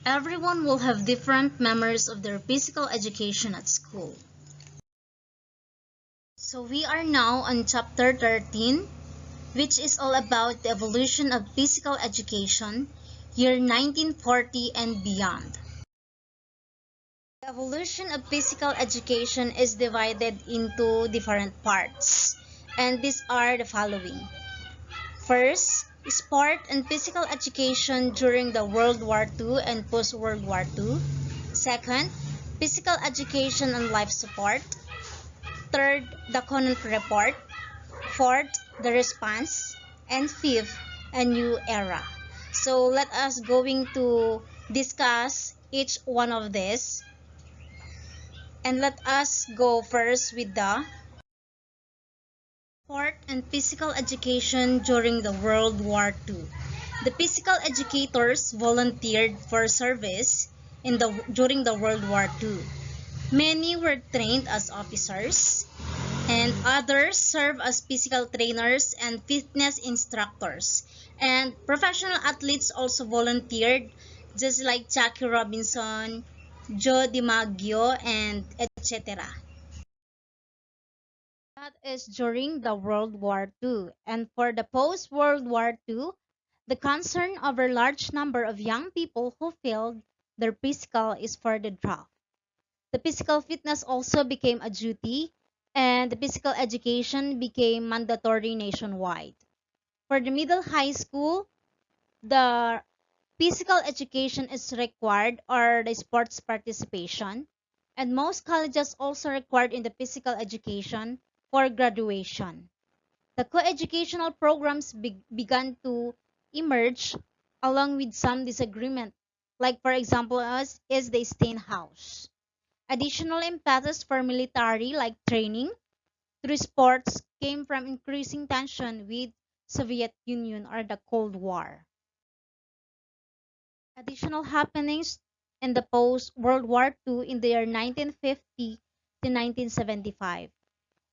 Everyone will have different memories of their physical education at school. So we are now on chapter 13, which is all about the evolution of physical education, year 1940 and beyond. The evolution of physical education is divided into different parts, and these are the following. First, sport and physical education during the World War II and post-World War II. Second, physical education and life support. Third, the Conant Report. Fourth, the response. And fifth, a new era. So let us going to discuss each one of these. And let us go first with the sport and physical education during the World War II. The physical educators volunteered for service during the World War II. Many were trained as officers, and others served as physical trainers and fitness instructors. And professional athletes also volunteered, just like Jackie Robinson, Joe DiMaggio, and etc. That is during the World War II. And for the post-World War II, the concern over large number of young people who failed their physical is further dropped. The physical fitness also became a duty, and the physical education became mandatory nationwide. For the middle high school, the physical education is required or the sports participation, and most colleges also required in the physical education for graduation. The co-educational programs began to emerge along with some disagreement, like for example is the Steinhaus. Additional impetus for military like training through sports came from increasing tension with Soviet Union or the Cold War. Additional happenings in the post-World War II in the year 1950 to 1975.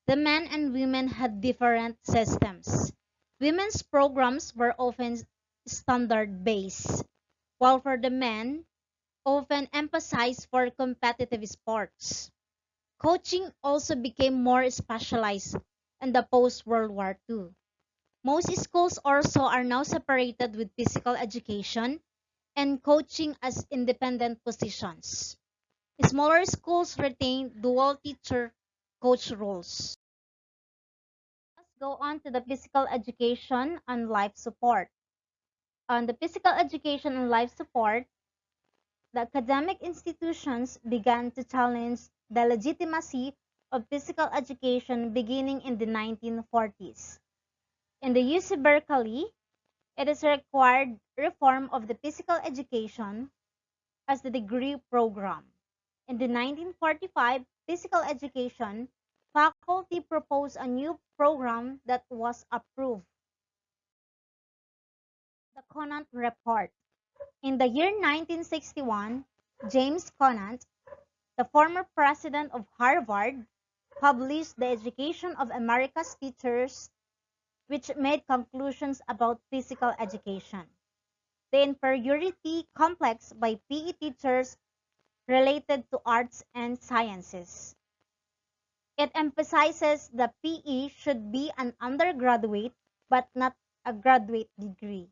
The men and women had different systems. Women's programs were often standard-based, while for the men, often emphasized for competitive sports. Coaching also became more specialized in the post-World War II. Most schools also are now separated with physical education and coaching as independent positions. Smaller schools retain dual teacher coach roles. Let's go on to the physical education and life support. On the physical education and life support, the academic institutions began to challenge the legitimacy of physical education beginning in the 1940s. In the UC Berkeley, it is required reform of the physical education as the degree program. In the 1945 physical education, faculty proposed a new program that was approved, the Conant Report. In the year 1961, James Conant, the former president of Harvard, published The Education of America's Teachers, which made conclusions about physical education. The inferiority complex by PE teachers related to arts and sciences. It emphasizes that PE should be an undergraduate but not a graduate degree.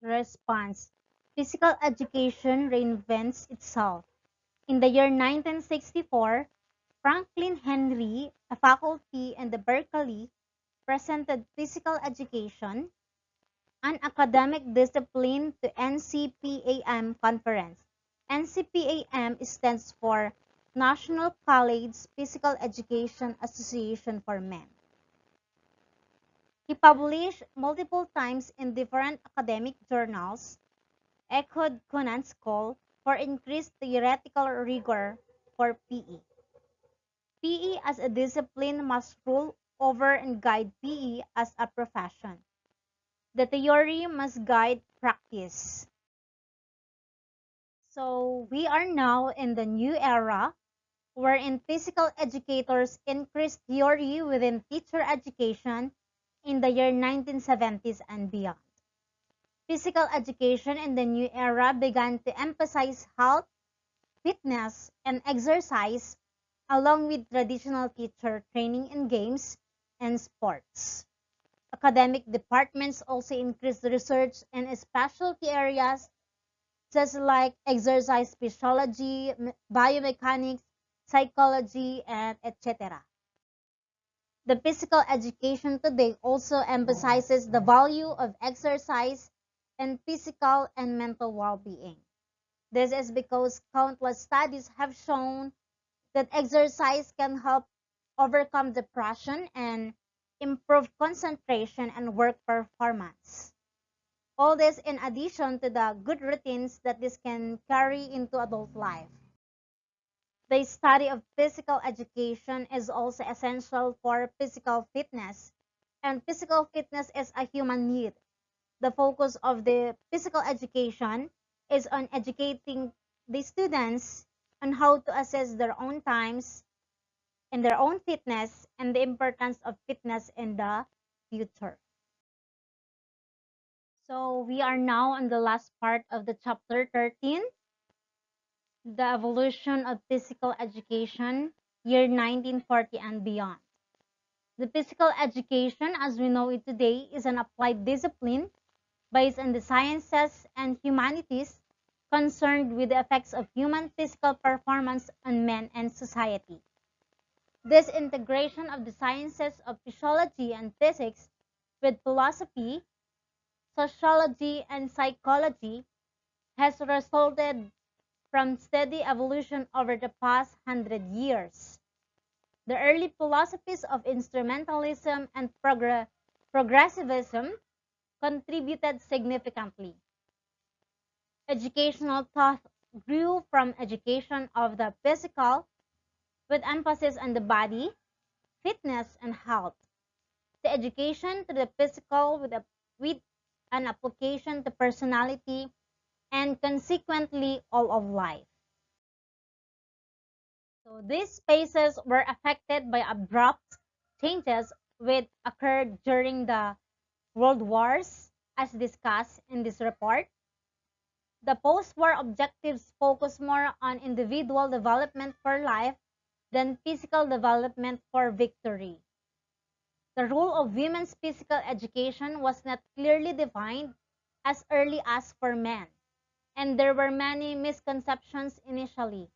Response: physical education reinvents itself. In the year 1964, Franklin Henry, a faculty in the Berkeley, presented physical education, an academic discipline to NCPAM conference. NCPAM stands for National College Physical Education Association for Men. He published multiple times in different academic journals, echoed Conant's call for increased theoretical rigor for PE. PE as a discipline must rule over and guide PE as a profession. The theory must guide practice. So we are now in the new era wherein physical educators increased theory within teacher education in the year 1970s and beyond. Physical education in the new era began to emphasize health, fitness, and exercise, along with traditional teacher training in games and sports. Academic departments also increased research in specialty areas just like exercise physiology, biomechanics, psychology, and etc. The physical education today also emphasizes the value of exercise and physical and mental well-being. This is because countless studies have shown that exercise can help overcome depression and improve concentration and work performance. All this in addition to the good routines that this can carry into adult life. The study of physical education is also essential for physical fitness, and physical fitness is a human need. The focus of the physical education is on educating the students on how to assess their own times and their own fitness and the importance of fitness in the future. So we are now on the last part of the chapter 13, the evolution of physical education, year 1940 and beyond. The physical education, as we know it today, is an applied discipline based on the sciences and humanities concerned with the effects of human physical performance on men and society. This integration of the sciences of physiology and physics with philosophy, sociology, and psychology has resulted from steady evolution over the past 100 years. The early philosophies of instrumentalism and progressivism contributed significantly. Educational thought grew from education of the physical with emphasis on the body, fitness, and health, to education to the physical with an application to personality and consequently all of life. So these spaces were affected by abrupt changes which occurred during the World Wars, as discussed in this report. The post-war objectives focus more on individual development for life than physical development for victory. The role of women's physical education was not clearly defined as early as for men, and there were many misconceptions initially.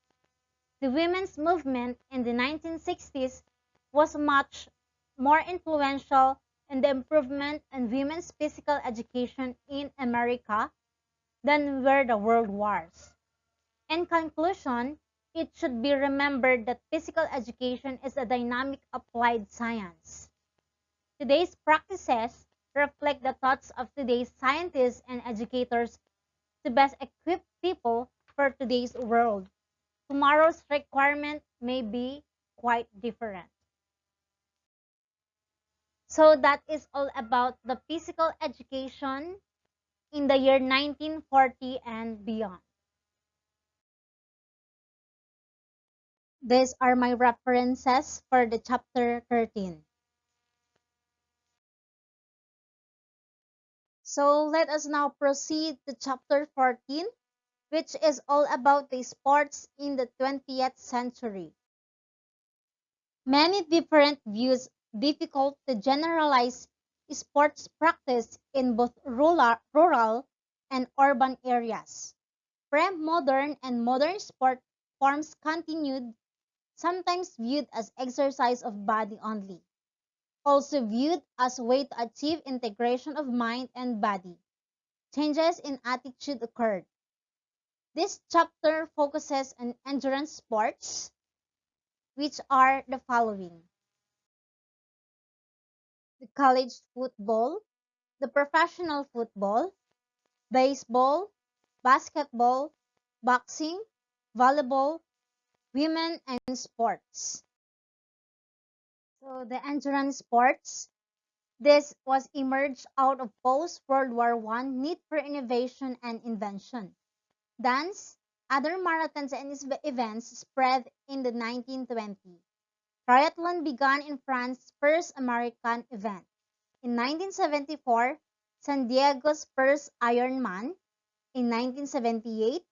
The women's movement in the 1960s was much more influential in the improvement in women's physical education in America than were the world wars. In conclusion, it should be remembered that physical education is a dynamic applied science. Today's practices reflect the thoughts of today's scientists and educators to best equip people for today's world. Tomorrow's requirement may be quite different. So that is all about the physical education in the year 1940 and beyond. These are my references for the chapter 13. So let us now proceed to chapter 14, which is all about the sports in the 20th century. Many different views difficult to generalize sports practice in both rural and urban areas. Pre-modern and modern sport forms continued, sometimes viewed as exercise of body only, also viewed as a way to achieve integration of mind and body. Changes in attitude occurred. This chapter focuses on endurance sports, which are the following: the college football, the professional football, baseball, basketball, boxing, volleyball, women, and sports. So the endurance sports, this was emerged out of post-World War One need for innovation and invention. Dance, other marathons and events spread in the 1920s. Triathlon began in France's first American event. In 1974, San Diego's first Ironman in 1978,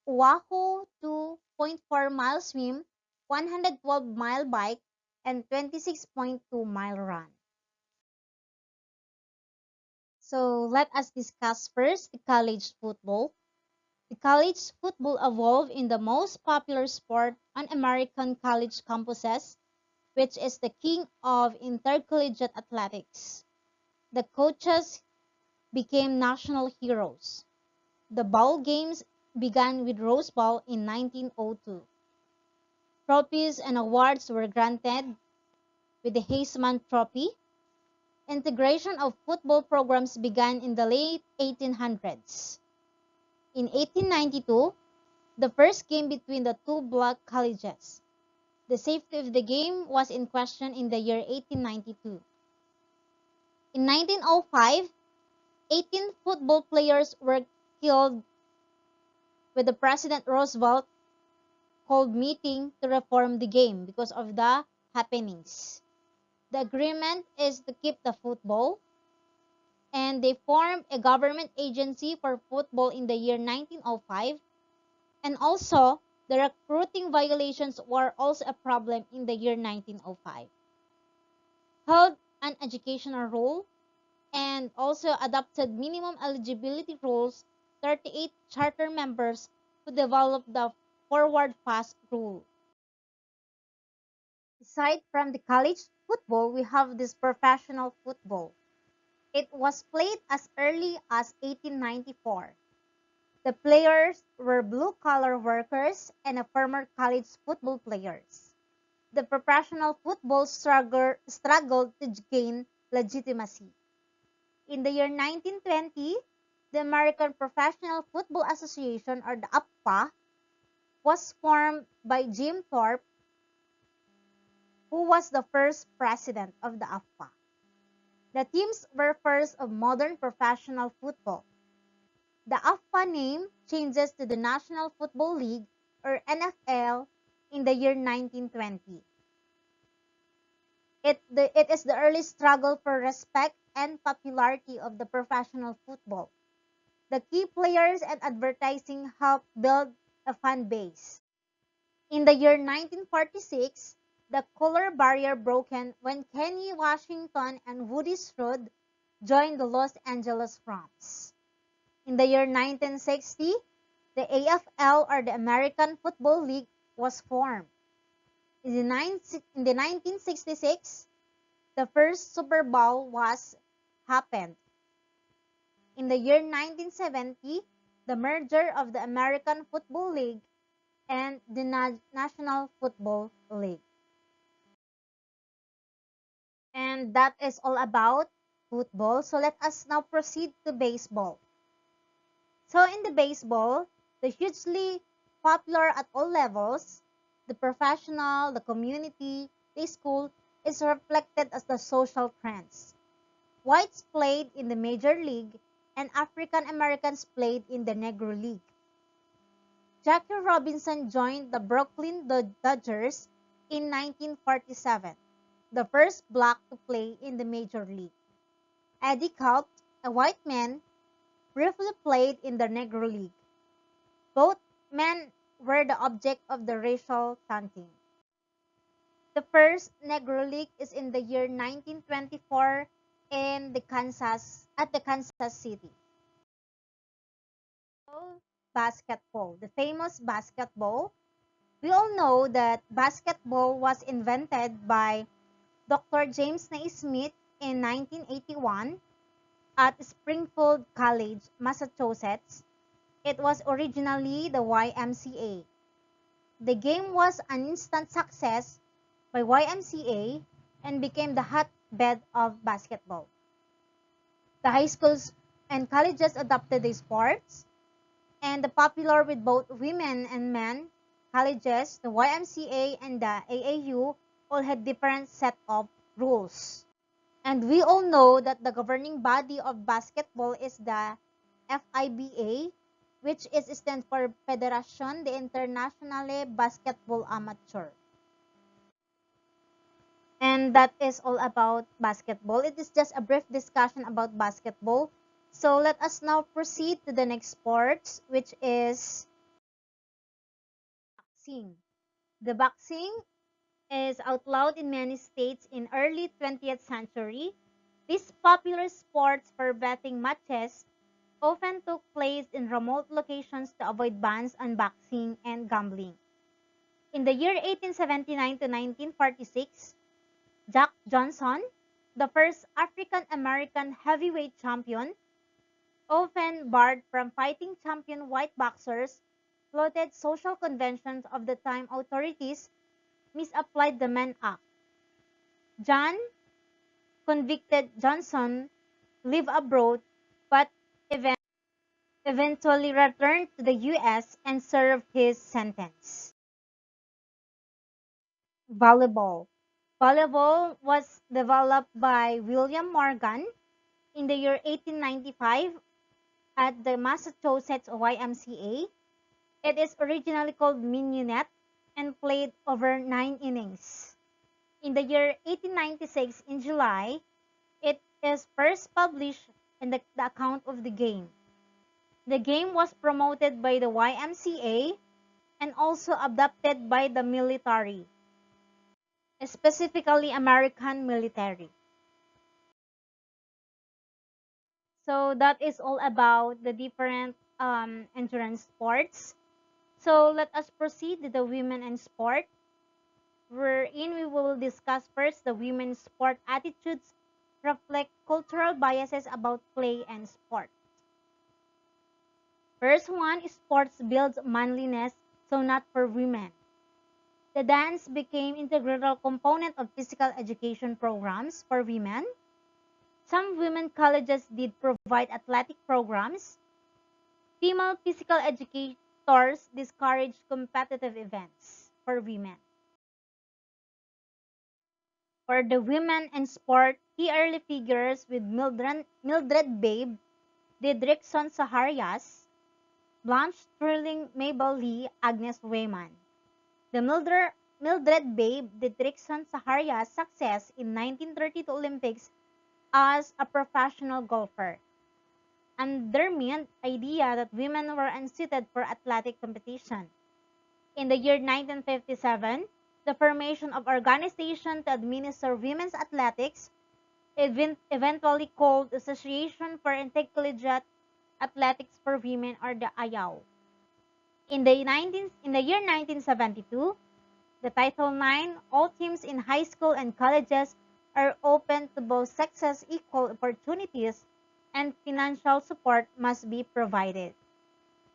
Oahu 2.4-mile swim, 112-mile bike, and 26.2-mile run. So let us discuss first the college football. The college football evolved in the most popular sport on American college campuses, which is the king of intercollegiate athletics. The coaches became national heroes. The bowl games began with Rose Bowl in 1902. Trophies and awards were granted with the Heisman Trophy. Integration of football programs began in the late 1800s. In 1892, the first game between the two black colleges. The safety of the game was in question in the year 1892. In 1905, 18 football players were killed with the President Roosevelt called meeting to reform the game because of the happenings. The agreement is to keep the football, and they formed a government agency for football in the year 1905, and also the recruiting violations were also a problem in the year 1905. Held an educational role and also adopted minimum eligibility rules, 38 charter members who developed the forward pass rule. Aside from the college football, we have this professional football. It was played as early as 1894. The players were blue-collar workers and former college football players. The professional football struggled to gain legitimacy. In the year 1920, the American Professional Football Association, or the APFA, was formed by Jim Thorpe, who was the first president of the APFA. The teams were first of modern professional football. The AFPA name changes to the National Football League, or NFL, in the year 1920. It is the early struggle for respect and popularity of the professional football. The key players and advertising helped build a fan base. In the year 1946, the color barrier broken when Kenny Washington and Woody Strode joined the Los Angeles Rams. In the year 1960, the AFL, or the American Football League, was formed. In the 1966, the first Super Bowl was happened. In the year 1970, the merger of the American Football League and the National Football League. And that is all about football. So let us now proceed to baseball. So in the baseball, the hugely popular at all levels, the professional, the community, the school, is reflected as the social trends. Whites played in the Major League and African Americans played in the Negro League. Jackie Robinson joined the Brooklyn Dodgers in 1947, the first black to play in the Major League. Eddie Culp, a white man, briefly played in the Negro League. Both men were the object of the racial taunting. The first Negro League is in the year 1924 at the Kansas City. So, basketball, the famous basketball. We all know that basketball was invented by Dr. James Naismith in 1981 at Springfield College, Massachusetts. It was originally the YMCA. The game was an instant success by YMCA and became the hotbed of basketball. The high schools and colleges adopted the sports, and the popular with both women and men colleges, the YMCA and the AAU all had different set of rules. And we all know that the governing body of basketball is the FIBA, which is stand for Federation de Internationale Basketball Amateur. And that is all about basketball. It is just a brief discussion about basketball. So let us now proceed to the next sports, which is boxing. The boxing is outlawed in many states in early 20th century. These popular sports for betting matches often took place in remote locations to avoid bans on boxing and gambling. In the year 1879 to 1946, Jack Johnson, the first African American heavyweight champion, often barred from fighting champion white boxers, floated social conventions of the time authorities misapplied the Mann Act. John convicted Johnson lived abroad but eventually returned to the US and served his sentence. Volleyball. Volleyball was developed by William Morgan in the year 1895 at the Massachusetts YMCA. It is originally called Mignonette and played over 9 innings. In the year 1896, in July, it is first published in the account of the game. The game was promoted by the YMCA and also adopted by the military, specifically American military. So that is all about the different endurance sports. So let us proceed to the women and sport, wherein we will discuss first the women's sport attitudes reflect cultural biases about play and sport. First one is sports builds manliness, so not for women. The dance became integral component of physical education programs for women. Some women colleges did provide athletic programs. Female physical educators discouraged competitive events for women. For the women in sport, key early figures with Mildred Babe, Didrikson Saharias, Blanche Sterling, Mabel Lee, Agnes Wayman. The Mildred Babe Didrikson Saharias' success in 1932 Olympics as a professional golfer undermined idea that women were unsuited for athletic competition. In the year 1957, the formation of organization to administer women's athletics, eventually called Association for Intercollegiate Athletics for Women or the AYAW. In the year 1972, the Title IX, all teams in high school and colleges are open to both sexes equal opportunities and financial support must be provided.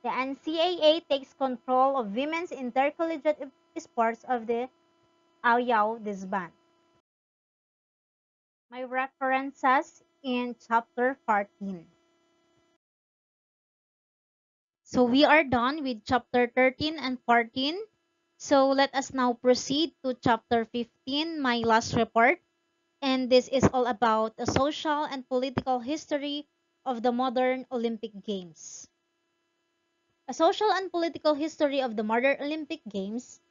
The NCAA takes control of women's intercollegiate sports of the AYAW disband. My references in chapter 14. So we are done with chapter 13 and 14. So let us now proceed to chapter 15, my last report. And this is all about the social and political history of the modern Olympic Games. A social and political history of the modern Olympic Games,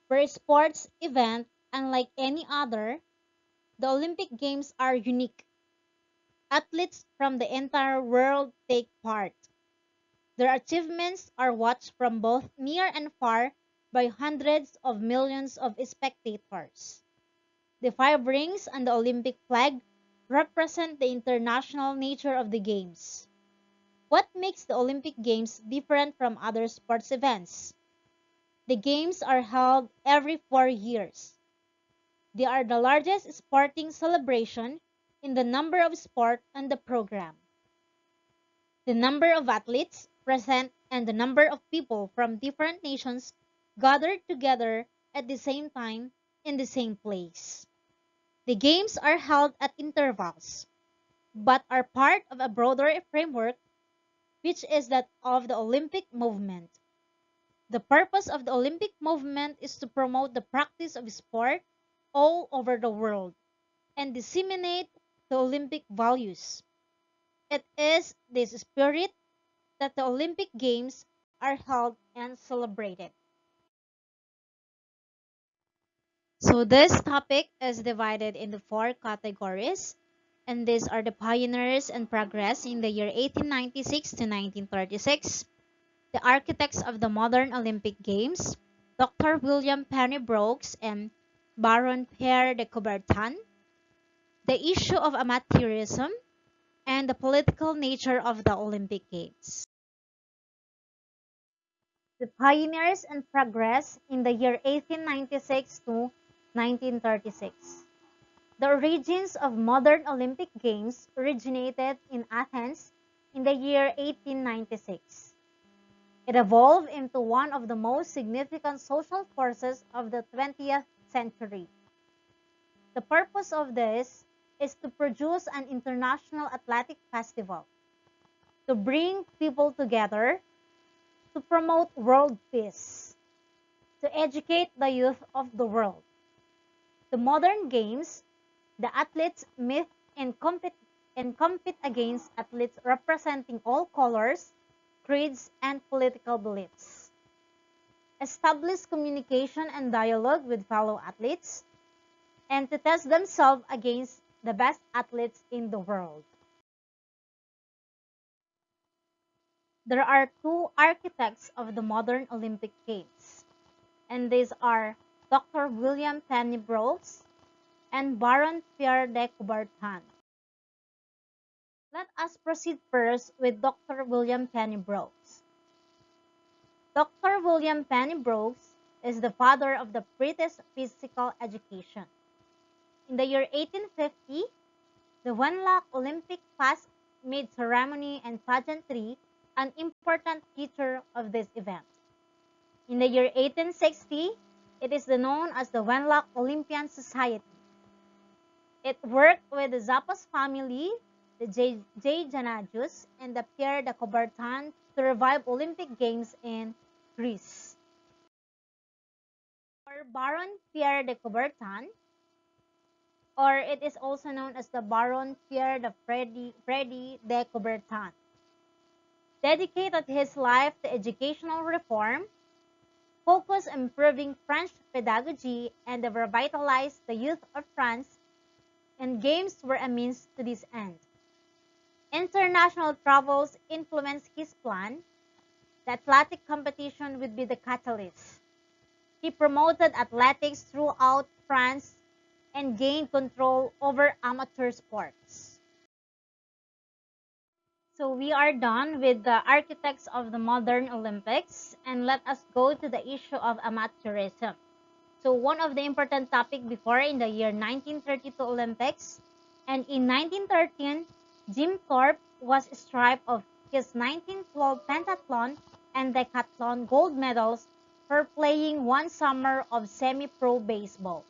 where sports event unlike any other, the Olympic Games are unique. Athletes from the entire world take part. Their achievements are watched from both near and far by hundreds of millions of spectators. The 5 rings on the Olympic flag represent the international nature of the Games. What makes the Olympic Games different from other sports events? The Games are held every 4 years. They are the largest sporting celebration in the number of sport on the program. The number of athletes present and the number of people from different nations gathered together at the same time in the same place. The games are held at intervals, but are part of a broader framework, which is that of the Olympic movement. The purpose of the Olympic movement is to promote the practice of sport all over the world and disseminate the Olympic values. It is this spirit that the Olympic Games are held and celebrated. So this topic is divided into four categories, and these are the pioneers and progress in the year 1896 to 1936, the architects of the modern Olympic Games, Dr. William Pennybrooks and Baron Pierre de Coubertin, the issue of amateurism, and the political nature of the Olympic Games. The pioneers and progress in the year 1896 to 1936. The origins of modern Olympic Games originated in Athens in the year 1896. It evolved into one of the most significant social forces of the 20th century. The purpose of this is to produce an international athletic festival, to bring people together, to promote world peace, to educate the youth of the world. The modern games, the athletes meet and compete against athletes representing all colors, creeds, and political beliefs. Establish communication and dialogue with fellow athletes, and to test themselves against the best athletes in the world. There are two architects of the modern Olympic Games, and these are Dr. William Pennybrooks and Baron Pierre de Coubertin. Let us proceed first with Dr. William Pennybrooks. Dr. William Pennybrooks is the father of the British physical education. In the year 1850, the Wenlock Olympic Pass made ceremony and pageantry an important feature of this event. In the year 1860, it is known as the Wenlock Olympian Society. It worked with the Zappos family, the J. Janajus, and the Pierre de Coubertin to revive Olympic Games in Greece. Or Baron Pierre de Coubertin, or it is also known as the Baron Pierre de Freddy de Coubertin, dedicated his life to educational reform, focused on improving French pedagogy, and revitalized the youth of France, and games were a means to this end. International travels influenced his plan. The athletic competition would be the catalyst. He promoted athletics throughout France and gained control over amateur sports. So we are done with the architects of the modern Olympics, and let us go to the issue of amateurism. So one of the important topic before in the year 1932 Olympics, and in 1913, Jim Thorpe was stripped of his 1912 pentathlon and decathlon gold medals for playing one summer of semi-pro baseball.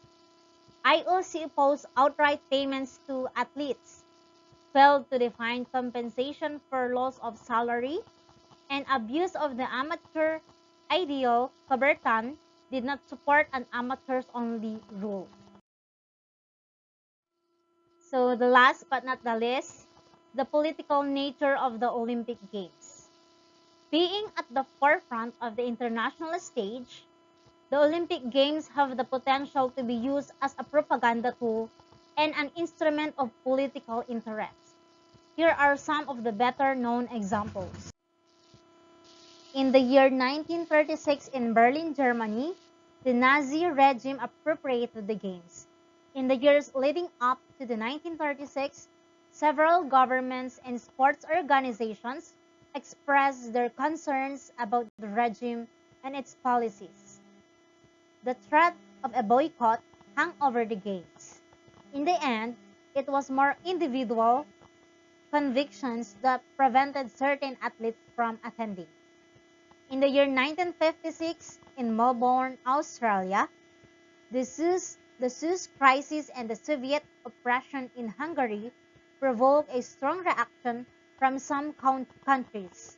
IOC opposed outright payments to athletes, failed to define compensation for loss of salary, and abuse of the amateur ideal. Coubertin did not support an amateurs-only rule. So the last but not the least, the political nature of the Olympic Games. Being at the forefront of the international stage, the Olympic Games have the potential to be used as a propaganda tool and an instrument of political interest. Here are some of the better known examples. In the year 1936 in Berlin, Germany, the Nazi regime appropriated the Games. In the years leading up to the 1936, several governments and sports organizations expressed their concerns about the regime and its policies. The threat of a boycott hung over the Games. In the end, it was more individual convictions that prevented certain athletes from attending. In the year 1956, in Melbourne, Australia, the Suez crisis and the Soviet oppression in Hungary provoked a strong reaction from some countries,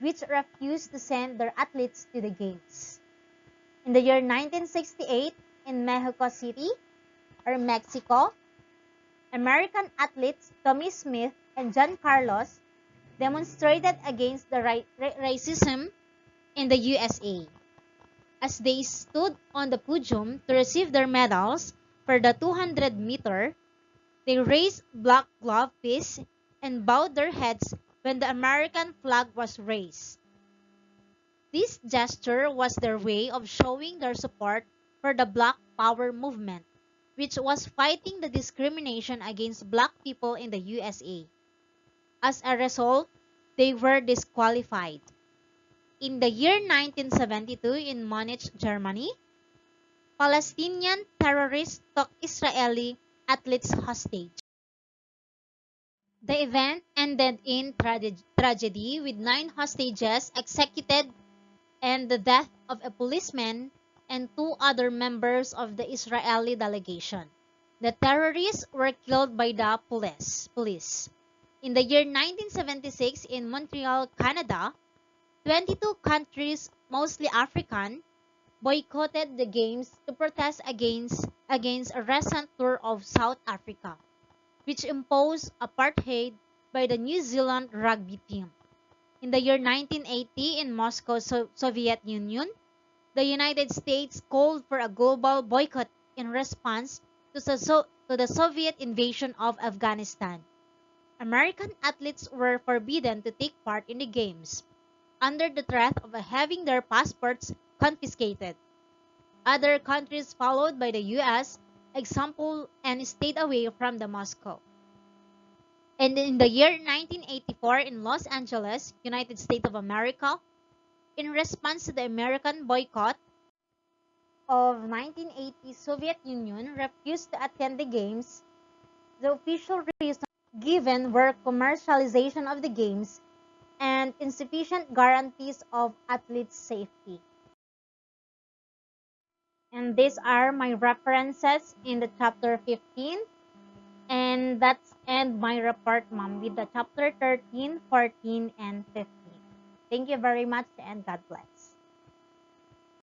which refused to send their athletes to the Games. In the year 1968, in Mexico City, or Mexico, American athletes Tommy Smith and John Carlos demonstrated against the racism in the USA. As they stood on the podium to receive their medals for the 200 meter, they raised black glove fists and bowed their heads when the American flag was raised. This gesture was their way of showing their support for the Black Power movement, which was fighting the discrimination against black people in the USA. As a result, they were disqualified. In the year 1972 in Munich, Germany, Palestinian terrorists took Israeli athletes hostage. The event ended in tragedy with 9 hostages executed and the death of a policeman and 2 other members of the Israeli delegation. The terrorists were killed by the police. In the year 1976 in Montreal, Canada, 22 countries, mostly African, boycotted the games to protest against a recent tour of South Africa, which imposed apartheid by the New Zealand rugby team. In the year 1980 in Moscow, Soviet Union, the United States called for a global boycott in response to the Soviet invasion of Afghanistan. American athletes were forbidden to take part in the games, under the threat of having their passports confiscated. Other countries followed by the US example and stayed away from the Moscow. And in the year 1984 in Los Angeles, United States of America, in response to the American boycott of 1980, Soviet Union refused to attend the games. The official reasons given were commercialization of the games and insufficient guarantees of athletes' safety. And these are my references in the chapter 15. And that's end my report, ma'am, with the chapter 13, 14, and 15. Thank you very much and God bless.